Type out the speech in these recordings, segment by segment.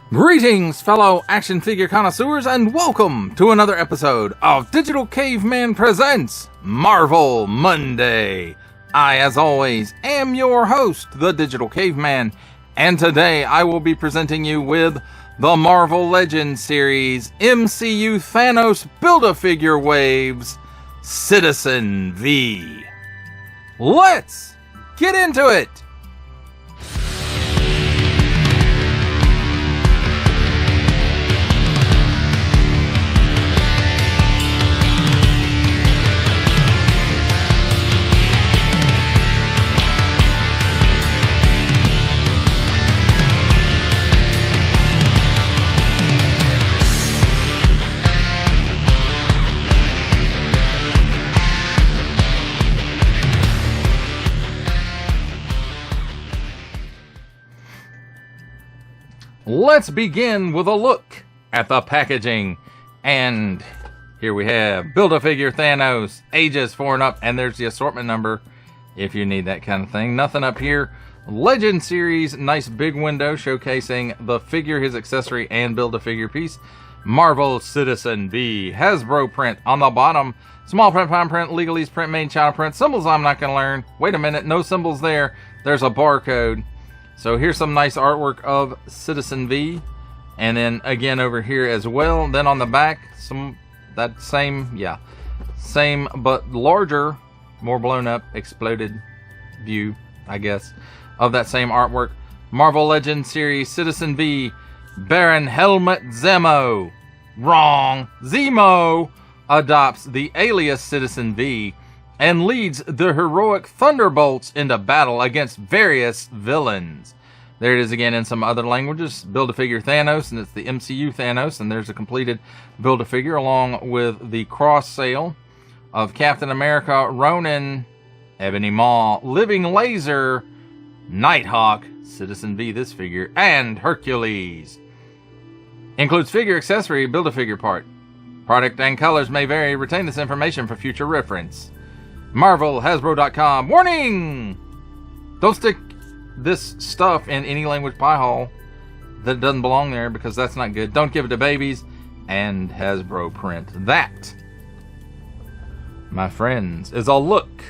Greetings, fellow action figure connoisseurs, and welcome to another episode of Digital Caveman Presents Marvel Monday. I, as always, am your host, the Digital Caveman, and today I will be presenting you with the Marvel Legends series MCU Thanos Build-A-Figure Waves Citizen V. Let's get into it! Let's begin with a look at the packaging. And here we have Build-A-Figure Thanos, ages 4 and up, and there's the assortment number if you need that kind of thing. Nothing up here. Legend series, nice big window showcasing the figure, his accessory, and Build-A-Figure piece. Marvel Citizen V, Hasbro print on the bottom. Small print, fine print, legalese print, made in China print. Symbols I'm not going to learn. Wait a minute, no symbols there. There's a barcode. So here's some nice artwork of Citizen V, and then again over here as well. Then on the back, same but larger, more blown up, exploded view, I guess, of that same artwork. Marvel Legends series Citizen V, Baron Helmut Zemo. Wrong. Zemo adopts the alias Citizen V and leads the heroic Thunderbolts into battle against various villains. There it is again in some other languages. Build-A-Figure Thanos, and it's the MCU Thanos, and there's a completed Build-A-Figure along with the cross sale of Captain America, Ronin, Ebony Maw, Living Laser, Nighthawk, Citizen V, this figure, and Hercules. Includes figure, accessory, Build-A-Figure part. Product and colors may vary. Retain this information for future reference. Marvel, Hasbro.com. Warning! Don't stick this stuff in any language pie hole that doesn't belong there, because that's not good. Don't give it to babies. And Hasbro print. That, my friends, is a look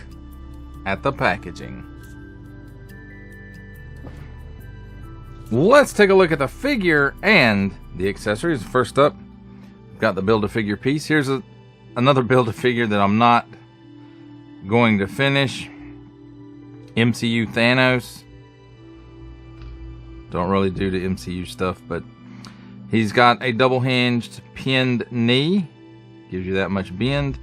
at the packaging. Let's take a look at the figure and the accessories. First up, we've got the Build-A-Figure piece. Here's another Build-A-Figure that I'm not going to finish. MCU Thanos. Don't really do the MCU stuff, but he's got a double hinged pinned knee. Gives you that much bend.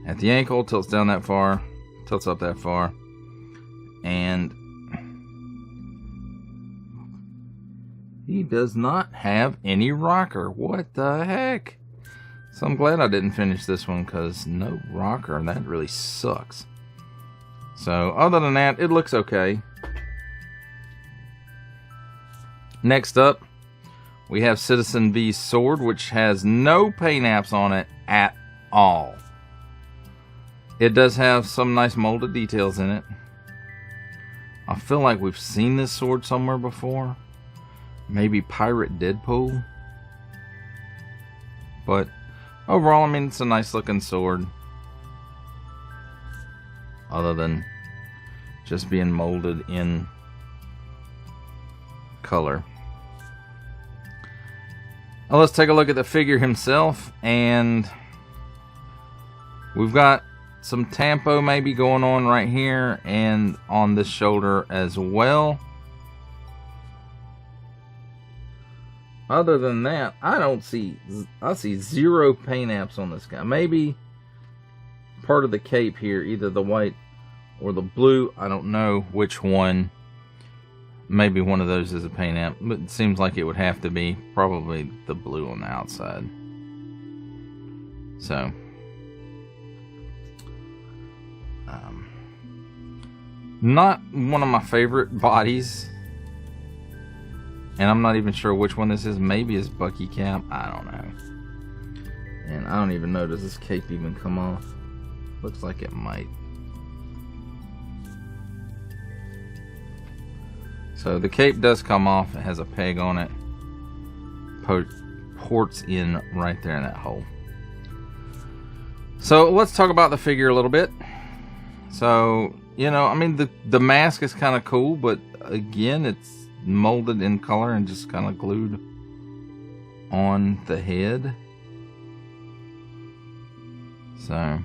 At the ankle, tilts down that far, tilts up that far. And he does not have any rocker. What the heck? So I'm glad I didn't finish this one, because no rocker, and that really sucks. So other than that, it looks okay. Next up, we have Citizen V's sword, which has no paint apps on it at all. It does have some nice molded details in it. I feel like we've seen this sword somewhere before. Maybe Pirate Deadpool. But overall, I mean, it's a nice looking sword. Other than just being molded in color. Now let's take a look at the figure himself. And we've got some tampo maybe going on right here and on this shoulder as well. Other than that, I see zero paint apps on this guy. Maybe part of the cape here, either the white or the blue. I don't know which one. Maybe one of those is a paint app, but it seems like it would have to be probably the blue on the outside. So, not one of my favorite bodies. And I'm not even sure which one this is. Maybe it's Bucky Cap. I don't know. And I don't even know, does this cape even come off? Looks like it might. So the cape does come off. It has a peg on it. Ports in right there in that hole. So let's talk about the figure a little bit. So, you know, I mean, the mask is kind of cool, but again, it's molded in color and just kind of glued on the head. So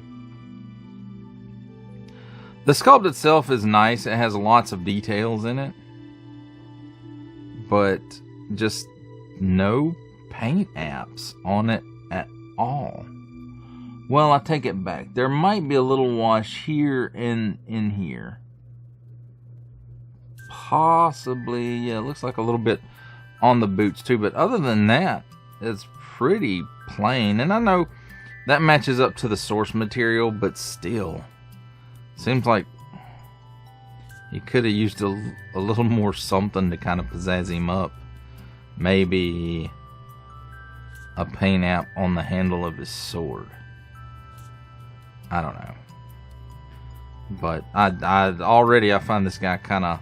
the sculpt itself is nice. It has lots of details in it, but just no paint apps on it at all. Well, I take it back. There might be a little wash here and in here. Possibly, yeah, it looks like a little bit on the boots too, but other than that, it's pretty plain. And I know that matches up to the source material, but still, seems like he could have used a little more something to kind of pizzazz him up. Maybe a paint app on the handle of his sword. I don't know. But I find this guy kind of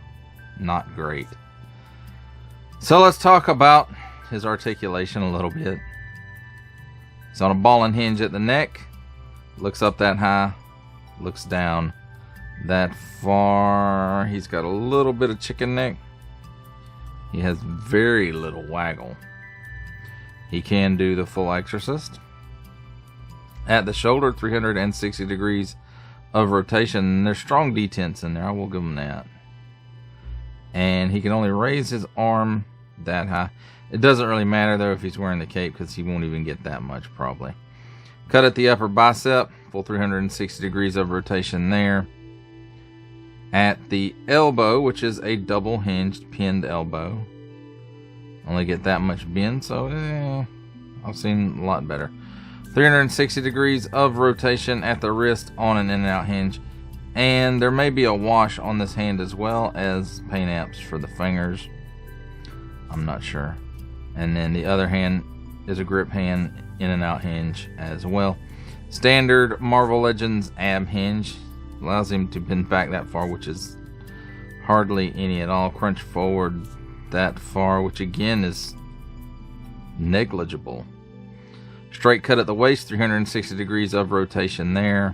not great. So let's talk about his articulation a little bit. He's on a ball and hinge at the neck. Looks up that high. Looks down that far. He's got a little bit of chicken neck. He has very little waggle. He can do the full exorcist. At the shoulder, 360 degrees of rotation. There's strong detents in there. I will give him that. And he can only raise his arm that high. It doesn't really matter, though, if he's wearing the cape, because he won't even get that much, probably. Cut at the upper bicep. Full 360 degrees of rotation there. At the elbow, which is a double-hinged pinned elbow. Only get that much bend, so I've seen a lot better. 360 degrees of rotation at the wrist on an in and out hinge. And there may be a wash on this hand as well as paint apps for the fingers. I'm not sure. And then the other hand is a grip hand in and out hinge as well. Standard Marvel Legends ab hinge. Allows him to pin back that far, which is hardly any at all. Crunch forward that far, which again is negligible. Straight cut at the waist, 360 degrees of rotation there.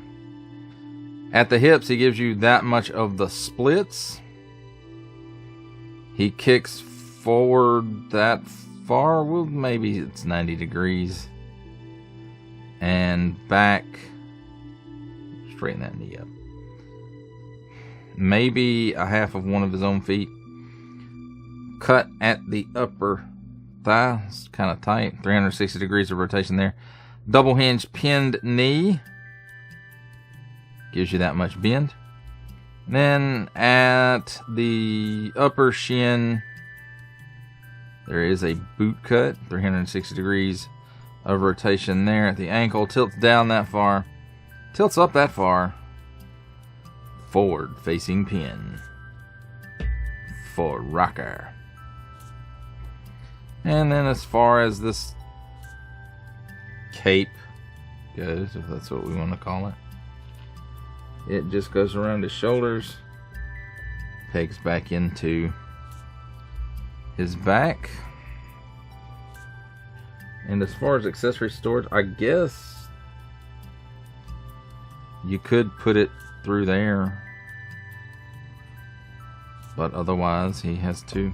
At the hips, he gives you that much of the splits. He kicks forward that far. Well, maybe it's 90 degrees. And back. Straighten that knee up. Maybe a half of one of his own feet. Cut at the upper thigh. It's kind of tight. 360 degrees of rotation there. Double hinge pinned knee. Gives you that much bend. And then at the upper shin, there is a boot cut. 360 degrees of rotation there. At the ankle, tilts down that far. Tilts up that far. Forward facing pin. For rocker. And then as far as this cape goes, if that's what we want to call it, it just goes around his shoulders, pegs back into his back. And as far as accessory storage, I guess you could put it through there, but otherwise he has to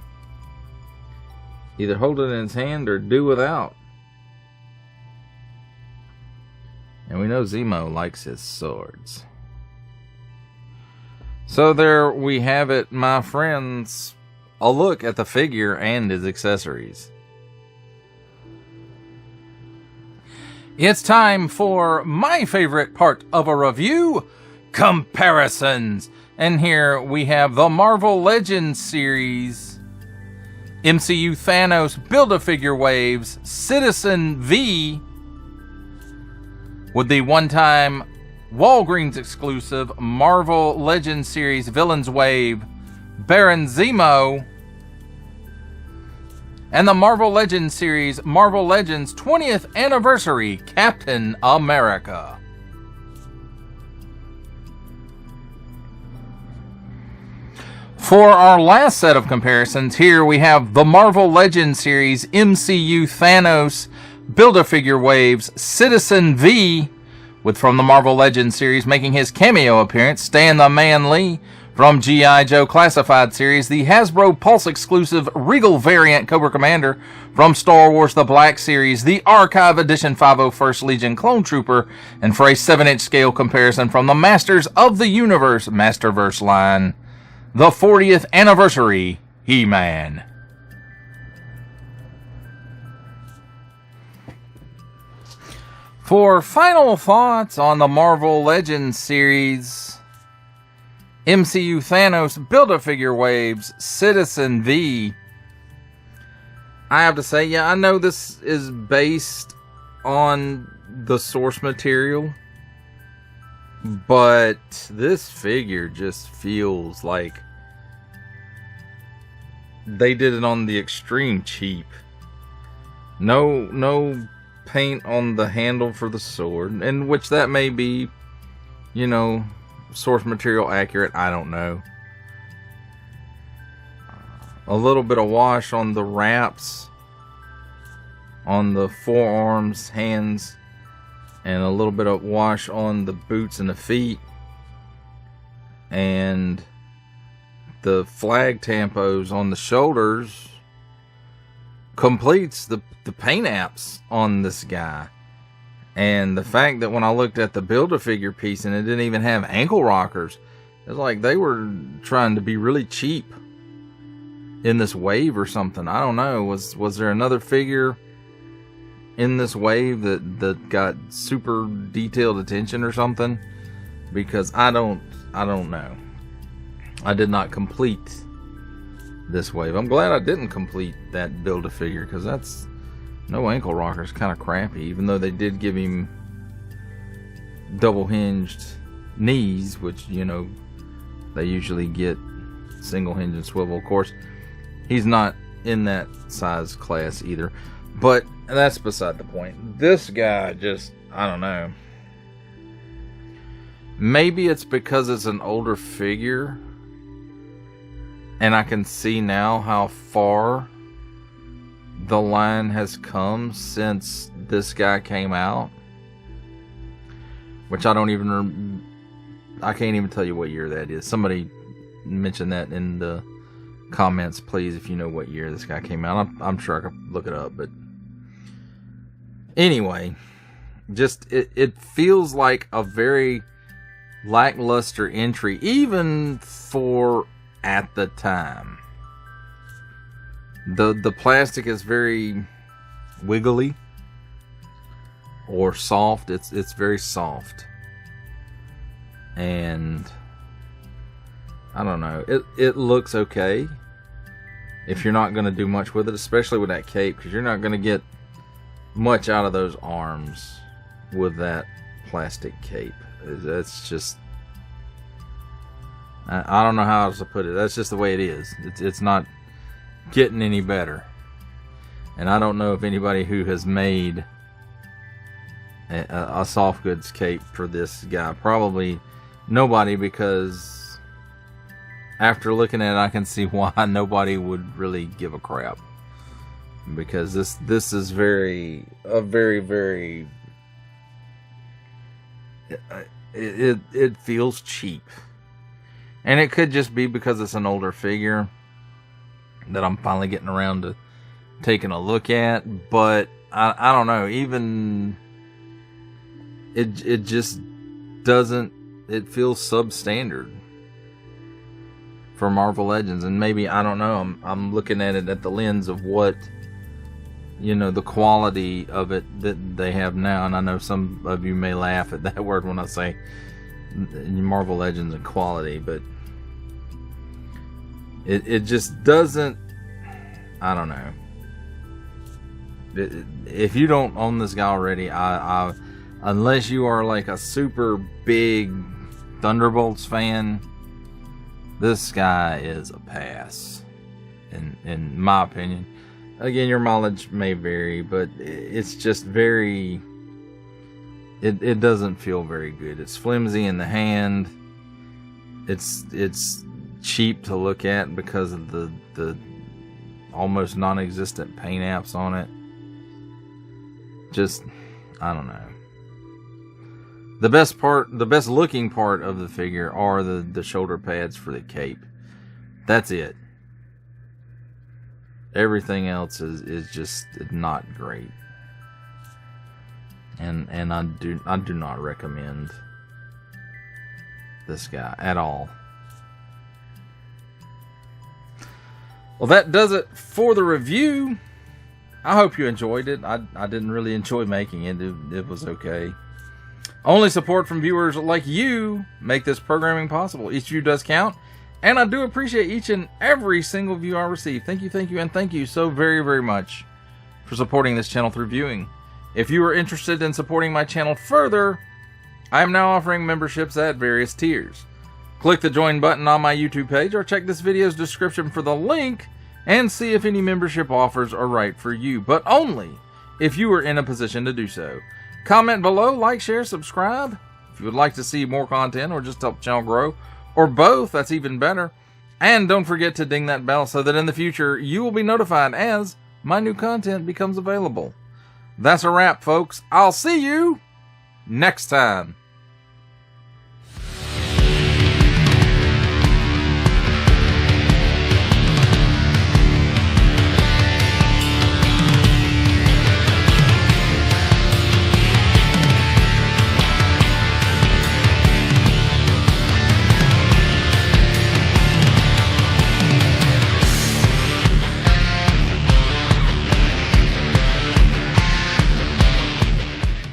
either hold it in his hand or do without. And we know Zemo likes his swords. So there we have it, my friends. A look at the figure and his accessories. It's time for my favorite part of a review, comparisons. And here we have the Marvel Legends series, MCU Thanos Build-A-Figure Waves, Citizen V, with the one-time Walgreens exclusive Marvel Legends series Villains Wave, Baron Zemo, and the Marvel Legends series Marvel Legends 20th Anniversary Captain America. For our last set of comparisons, here we have the Marvel Legends series MCU Thanos Build-A-Figure Waves Citizen V, with from the Marvel Legends series making his cameo appearance, Stan the Man Lee. From G.I. Joe Classified series, the Hasbro Pulse exclusive Regal variant Cobra Commander. From Star Wars The Black Series, the Archive Edition 501st Legion Clone Trooper. And for a 7-inch scale comparison from the Masters of the Universe Masterverse line, the 40th Anniversary He-Man. For final thoughts on the Marvel Legends series, MCU Thanos Build-A-Figure Waves Citizen V, I have to say, yeah, I know this is based on the source material, but this figure just feels like they did it on the extreme cheap. No paint on the handle for the sword, and which that may be, you know, source material accurate, I don't know. A little bit of wash on the wraps on the forearms, hands, and a little bit of wash on the boots and the feet, and the flag tampos on the shoulders completes the paint apps on this guy. And the fact that when I looked at the Build-A-Figure piece and it didn't even have ankle rockers, it's like they were trying to be really cheap in this wave or something. I don't know. Was there another figure in this wave that got super detailed attention or something? Because I don't know. I did not complete this wave. I'm glad I didn't complete that Build-A-Figure, because that's no ankle rockers, kind of crappy, even though they did give him double hinged knees, which, you know, they usually get single hinge and swivel. Of course, he's not in that size class either, but that's beside the point. This guy just, I don't know. Maybe it's because it's an older figure, and I can see now how far the line has come since this guy came out, which I can't even tell you what year that is. Somebody mention that in the comments, please, if you know what year this guy came out. I'm sure I could look it up, but anyway, just it feels like a very lackluster entry, even for at the time. The plastic is very wiggly or soft. It's very soft, and I don't know. It looks okay if you're not going to do much with it, especially with that cape, because you're not going to get much out of those arms with that plastic cape. That's just, I don't know how else to put it. That's just the way it is. It's not getting any better. And I don't know if anybody who has made a soft goods cape for this guy, probably nobody, because after looking at it, I can see why nobody would really give a crap, because this is very it feels cheap. And it could just be because it's an older figure that I'm finally getting around to taking a look at, but I don't know, even it just doesn't, it feels substandard for Marvel Legends. And maybe, I don't know, I'm looking at it at the lens of what, you know, the quality of it that they have now. And I know some of you may laugh at that word when I say Marvel Legends and quality, but it just doesn't, I don't know. If you don't own this guy already, I unless you are like a super big Thunderbolts fan, this guy is a pass, in my opinion. Again, your mileage may vary, but it's just very, it doesn't feel very good. It's flimsy in the hand. It's cheap to look at because of the almost non-existent paint apps on it. Just, I don't know. The best looking part of the figure are the shoulder pads for the cape. That's it. Everything else is just not great. And I do not recommend this guy at all. Well, that does it for the review. I hope you enjoyed it. I didn't really enjoy making it. It was okay. Only support from viewers like you make this programming possible. Each view does count, and I do appreciate each and every single view I receive. Thank you, and thank you so very, very much for supporting this channel through viewing. If you are interested in supporting my channel further, I am now offering memberships at various tiers. Click the join button on my YouTube page or check this video's description for the link and see if any membership offers are right for you, but only if you are in a position to do so. Comment below, like, share, subscribe. If you would like to see more content or just help the channel grow, or both, that's even better. And don't forget to ding that bell so that in the future you will be notified as my new content becomes available. That's a wrap, folks. I'll see you next time.